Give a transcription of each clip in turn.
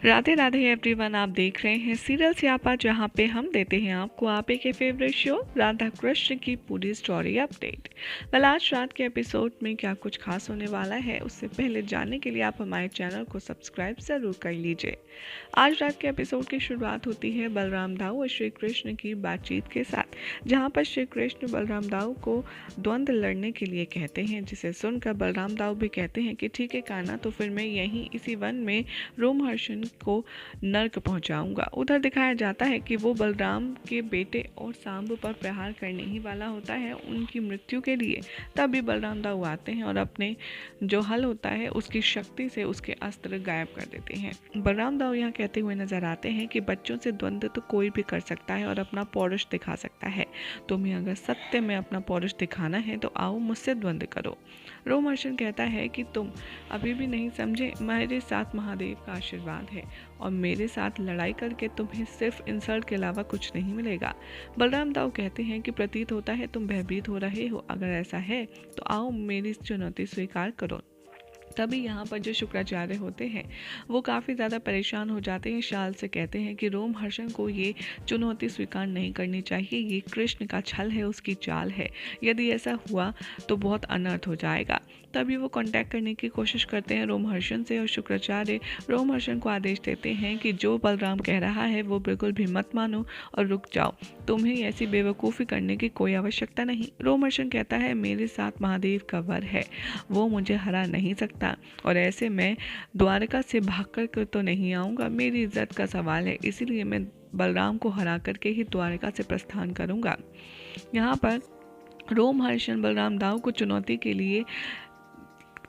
Radhe Radhe everyone, आप देख रहे हैं सीरियल स्यापा, जहां पे हम देते हैं आपको आपे के फेवरेट शो राधा कृष्ण की पूरी स्टोरी अपडेट। आज रात के एपिसोड में क्या कुछ खास होने वाला है, उससे पहले जानने के लिए आप हमारे चैनल को सब्सक्राइब ज़रूर कर लीजिए। आज रात के एपिसोड की शुरुआत होती है बलराम दाऊ और श्री कृष्ण की बातचीत के साथ, जहाँ पर श्री कृष्ण बलराम दाऊ को द्वंद्व लड़ने के लिए कहते हैं, जिसे सुनकर बलराम दाऊ भी कहते हैं कि ठीक है कान्हा, तो फिर मैं यहीं इसी वन में रोमहर्षण को नर्क पहुंचाऊंगा। उधर दिखाया जाता है कि वो बलराम के बेटे और सांब पर प्रहार करने ही वाला होता है उनकी मृत्यु के लिए। तभी बलराम दाऊ आते हैं और अपने जो हल होता है उसकी शक्ति से उसके अस्त्र गायब कर देते हैं। बलराम दाऊ यहाँ कहते हुए नजर आते हैं कि बच्चों से द्वंद्व तो कोई भी कर सकता है और अपना पौरुष दिखा सकता है। तुम्हें अगर सत्य में अपना पौरुष दिखाना है तो आओ मुझसे द्वंद्व करो। रोमहर्षण कहता है कि तुम अभी भी नहीं समझे, मेरे साथ महादेव का आशीर्वाद है और मेरे साथ लड़ाई करके तुम्हें सिर्फ इंसल्ट के अलावा कुछ नहीं मिलेगा। बलराम दाऊ कहते हैं कि प्रतीत होता है तुम भयभीत हो रहे हो, अगर ऐसा है तो आओ मेरी चुनौती स्वीकार करो। तभी यहाँ पर जो शुक्राचार्य होते हैं वो काफ़ी ज़्यादा परेशान हो जाते हैं। शाल से कहते हैं कि रोमहर्षण को ये चुनौती स्वीकार नहीं करनी चाहिए, ये कृष्ण का छल है, उसकी चाल है। यदि ऐसा हुआ तो बहुत अनर्थ हो जाएगा। तभी वो कांटेक्ट करने की कोशिश करते हैं रोमहर्षण से और शुक्राचार्य रोमहर्षण को आदेश देते हैं कि जो बलराम कह रहा है वो बिल्कुल भी मत मानो और रुक जाओ, तुम्हें ऐसी बेवकूफ़ी करने की कोई आवश्यकता नहीं। रोमहर्षण कहता है मेरे साथ महादेव का वर है, वो मुझे हरा नहीं सकता और ऐसे मैं द्वारका से भाग कर तो नहीं आऊँगा, मेरी इज्जत का सवाल है, इसीलिए मैं बलराम को हरा करके ही द्वारका से प्रस्थान करूँगा। यहाँ पर रोमहर्षण बलराम दाऊ को चुनौती के लिए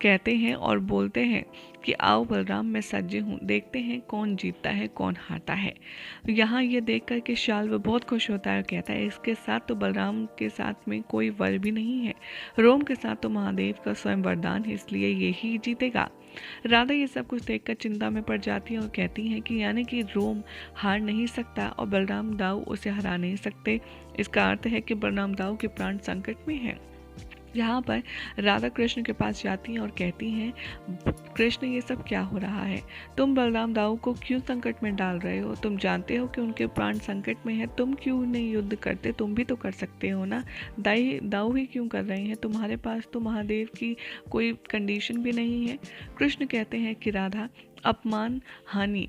कहते हैं और बोलते हैं कि आओ बलराम, मैं सज्ज हूँ, देखते हैं कौन जीतता है कौन हारता है। यहाँ ये देख कर के शाल्व बहुत खुश होता है और कहता है इसके साथ तो बलराम के साथ में कोई वर भी नहीं है, रोम के साथ तो महादेव का स्वयं वरदान है, इसलिए यही जीतेगा। राधा ये सब कुछ देखकर चिंता में पड़ जाती है और कहती हैं कि यानी कि रोम हार नहीं सकता और बलराम दाऊ उसे हरा नहीं सकते। इसका अर्थ है कि बलराम दाऊ के प्राण संकट में हैं। यहाँ पर राधा कृष्ण के पास जाती हैं और कहती हैं कृष्ण, ये सब क्या हो रहा है, तुम बलराम दाऊ को क्यों संकट में डाल रहे हो, तुम जानते हो कि उनके प्राण संकट में है, तुम क्यों नहीं युद्ध करते, तुम भी तो कर सकते हो ना, दाऊ ही क्यों कर रहे हैं, तुम्हारे पास तो महादेव की कोई कंडीशन भी नहीं है। कृष्ण कहते हैं कि राधा, अपमान हानि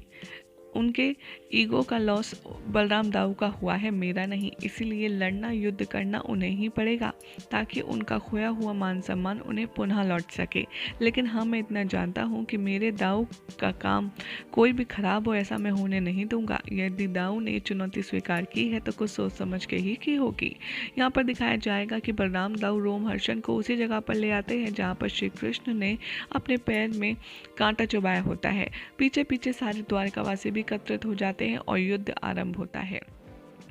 उनके ईगो का लॉस बलराम दाऊ का हुआ है, मेरा नहीं, इसीलिए लड़ना युद्ध करना उन्हें ही पड़ेगा ताकि उनका खोया हुआ मान सम्मान उन्हें पुनः लौट सके। लेकिन हाँ, मैं इतना जानता हूँ कि मेरे दाऊ का काम कोई भी खराब हो ऐसा मैं होने नहीं दूंगा। यदि दाऊ ने चुनौती स्वीकार की है तो कुछ सोच समझ के ही की होगी। यहाँ पर दिखाया जाएगा कि बलराम दाऊ रोमहर्षण को उसी जगह पर ले आते हैं जहाँ पर श्री कृष्ण ने अपने पैर में कांटा चुभाया होता है। पीछे पीछे सारे द्वारकावासी एकत्रित हो जाते हैं और युद्ध आरंभ होता है,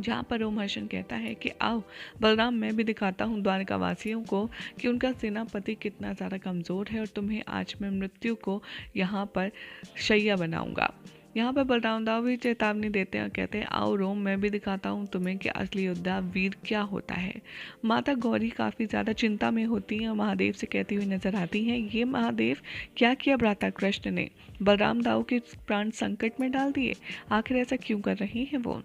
जहाँ पर रोमहर्षण कहता है कि आओ बलराम, मैं भी दिखाता हूँ द्वारकावासियों को कि उनका सेनापति कितना ज़्यादा कमज़ोर है और तुम्हें आज मैं मृत्यु को यहाँ पर शैया बनाऊंगा। यहाँ पर बलराम दाऊ भी चेतावनी देते हैं और कहते हैं आओ रोम, मैं भी दिखाता हूँ तुम्हें कि असली योद्धा वीर क्या होता है। माता गौरी काफ़ी ज़्यादा चिंता में होती हैं और महादेव से कहती हुई नजर आती हैं, ये महादेव क्या किया भ्राता कृष्ण ने, बलराम दाऊ के प्राण संकट में डाल दिए, आखिर ऐसा क्यों कर रही हैं वो।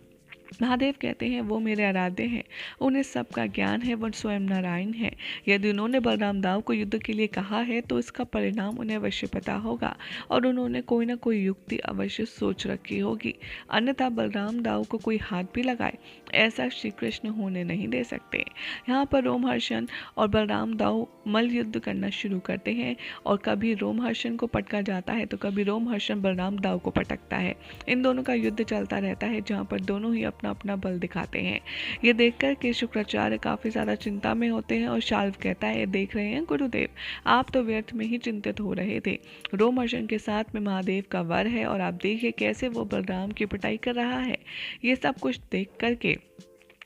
महादेव कहते हैं वो मेरे आराध्य हैं, उन्हें सबका ज्ञान है, वो स्वयं नारायण है, यदि उन्होंने बलराम दाऊ को युद्ध के लिए कहा है तो इसका परिणाम उन्हें अवश्य पता होगा और उन्होंने कोई ना कोई युक्ति अवश्य सोच रखी होगी, अन्यथा बलराम दाऊ को कोई हाथ भी लगाए ऐसा श्री कृष्ण होने नहीं दे सकते। यहाँ पर रोमहर्षण और बलराम दाऊ मल्ल युद्ध करना शुरू करते हैं और कभी रोमहर्षण को पटका जाता है तो कभी रोमहर्षण बलराम दाऊ को पटकता है। इन दोनों का युद्ध चलता रहता है जहाँ पर दोनों ही अपना अपना बल दिखाते हैं। ये देखकर के शुक्राचार्य काफी ज्यादा चिंता में होते हैं और शाल्व कहता है, देख रहे हैं गुरुदेव, आप तो व्यर्थ में ही चिंतित हो रहे थे, रोमहर्षण के साथ में महादेव का वर है और आप देखिए कैसे वो बलराम की पिटाई कर रहा है। ये सब कुछ देख करके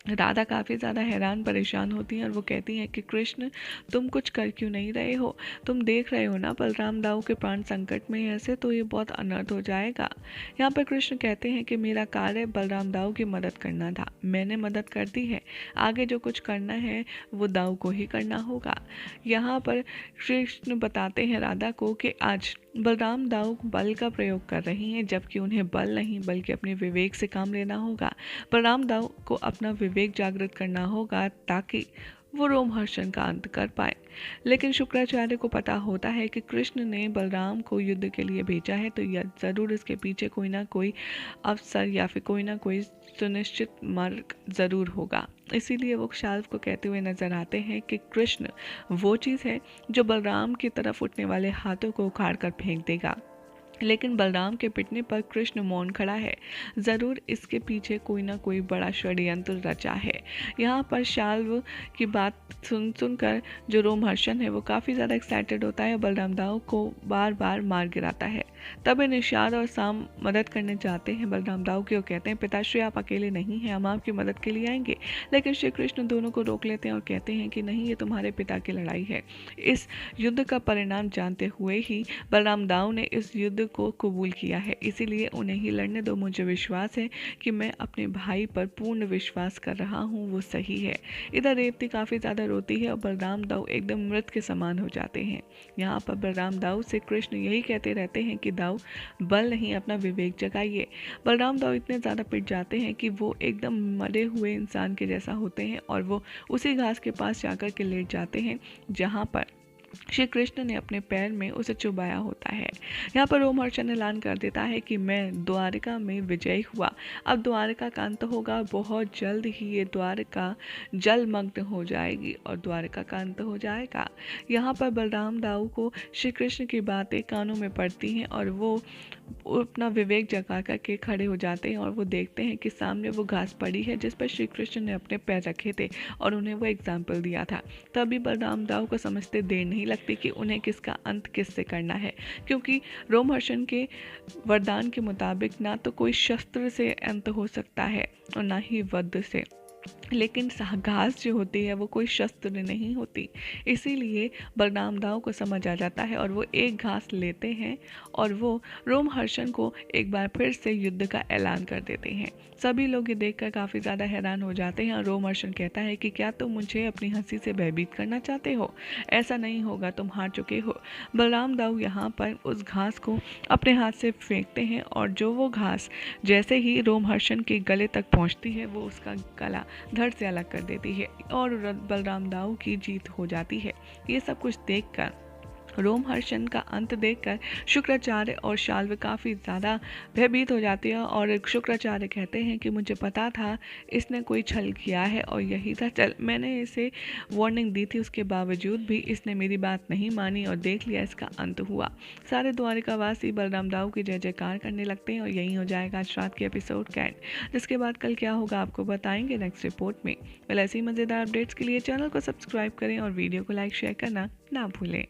राधा काफ़ी ज़्यादा हैरान परेशान होती हैं और वो कहती हैं कि कृष्ण, तुम कुछ कर क्यों नहीं रहे हो, तुम देख रहे हो ना बलराम दाऊ के प्राण संकट में ऐसे तो ये बहुत अनर्थ हो जाएगा। यहाँ पर कृष्ण कहते हैं कि मेरा कार्य बलराम दाऊ की मदद करना था, मैंने मदद कर दी है, आगे जो कुछ करना है वो दाऊ को ही करना होगा। यहाँ पर कृष्ण बताते हैं राधा को कि आज बलराम दाऊ बल का प्रयोग कर रही हैं, जबकि उन्हें बल नहीं बल्कि अपने विवेक से काम लेना होगा। बलराम दाऊ को अपना विवेक जागृत करना होगा ताकि वो रोमहर्षण का अंत कर पाए। लेकिन शुक्राचार्य को पता होता है कि कृष्ण ने बलराम को युद्ध के लिए भेजा है, तो यह जरूर इसके पीछे कोई ना कोई अवसर या फिर कोई ना कोई सुनिश्चित मार्ग जरूर होगा। इसीलिए वो शाल्व को कहते हुए नजर आते हैं कि कृष्ण वो चीज़ है जो बलराम की तरफ उठने वाले हाथों को उखाड़ कर फेंक देगा। लेकिन बलराम के पिटने पर कृष्ण मौन खड़ा है। जरूर इसके पीछे कोई ना कोई बड़ा षड्यंत्र रचा है। यहाँ पर शाल्व की बात सुनकर जो रोमहर्षण है वो काफ़ी ज़्यादा एक्साइटेड होता है और बलराम दाऊ को बार बार मार गिराता है। तब निषाद और साम मदद करने जाते हैं बलराम दाऊ की और कहते हैं, पिताश्री आप अकेले नहीं हैं, हम आपकी मदद के लिए आएंगे। लेकिन श्री कृष्ण दोनों को रोक लेते हैं और कहते हैं कि नहीं, ये तुम्हारे पिता की लड़ाई है। इस युद्ध का परिणाम जानते हुए ही बलराम दाऊ ने इस युद्ध को कबूल किया है, इसीलिए उन्हें ही लड़ने दो। मुझे विश्वास है कि मैं अपने भाई पर पूर्ण विश्वास कर रहा हूँ, वो सही है। इधर रेवती काफ़ी ज़्यादा रोती है और बलराम दाऊ एकदम मृत के समान हो जाते हैं। यहाँ पर बलराम दाऊ से कृष्ण यही कहते रहते हैं कि दाऊ बल नहीं, अपना विवेक जगाइए। बलराम दाऊ इतने ज़्यादा पिट जाते हैं कि वो एकदम मरे हुए इंसान के जैसा होते हैं और वो उसी घास के पास जाकर के लेट जाते हैं जहाँ पर श्री कृष्ण ने अपने पैर में उसे चुभाया होता है। यहाँ पर रोमहर्षण ऐलान कर देता है कि मैं द्वारिका में विजयी हुआ। अब द्वारिका का अंत होगा, बहुत जल्द ही ये द्वारिका जलमग्न हो जाएगी और द्वारिका का अंत हो जाएगा। यहाँ पर बलराम दाऊ को श्री कृष्ण की बातें कानों में पड़ती हैं और वो अपना विवेक जगा करके खड़े हो जाते हैं और वो देखते हैं कि सामने वो घास पड़ी है जिस पर श्री कृष्ण ने अपने पैर रखे थे और उन्हें वो एग्जाम्पल दिया था। तभी बलराम दाऊ को समझते देर नहीं लगती कि उन्हें किसका अंत किससे करना है, क्योंकि रोमहर्षण के वरदान के मुताबिक ना तो कोई शस्त्र से अंत हो सकता है और ना ही वध से, लेकिन घास जो होती है वो कोई शस्त्र नहीं होती। इसीलिए बलराम दाऊ को समझ आ जाता है और वो एक घास लेते हैं और वो रोमहर्षण को एक बार फिर से युद्ध का ऐलान कर देते हैं। सभी लोग ये देखकर काफ़ी ज़्यादा हैरान हो जाते हैं और रोमहर्षण कहता है कि क्या तुम मुझे अपनी हंसी से भयभीत करना चाहते हो? ऐसा नहीं होगा, तुम हार चुके हो। बलराम दाऊ यहाँ पर उस घास को अपने हाथ से फेंकते हैं और जो वो घास जैसे ही रोमहर्षण के गले तक पहुँचती है वो उसका गला धड़ से अलग कर देती है और बलराम दाऊ की जीत हो जाती है। ये सब कुछ देखकर, रोमहर्षण का अंत देखकर शुक्राचार्य और शाल्व काफ़ी ज़्यादा भयभीत हो जाती है और शुक्राचार्य कहते हैं कि मुझे पता था इसने कोई छल किया है और यही था चल, मैंने इसे वार्निंग दी थी, उसके बावजूद भी इसने मेरी बात नहीं मानी और देख लिया इसका अंत हुआ। सारे द्वारिकावासी बलराम दाऊ की जय जयकार करने लगते हैं और यही हो जाएगा आज रात के एपिसोड का एंड, जिसके बाद कल क्या होगा आपको बताएंगे नेक्स्ट रिपोर्ट में। ऐसी मज़ेदार अपडेट्स के लिए चैनल को सब्सक्राइब करें और वीडियो को लाइक शेयर करना ना भूलें।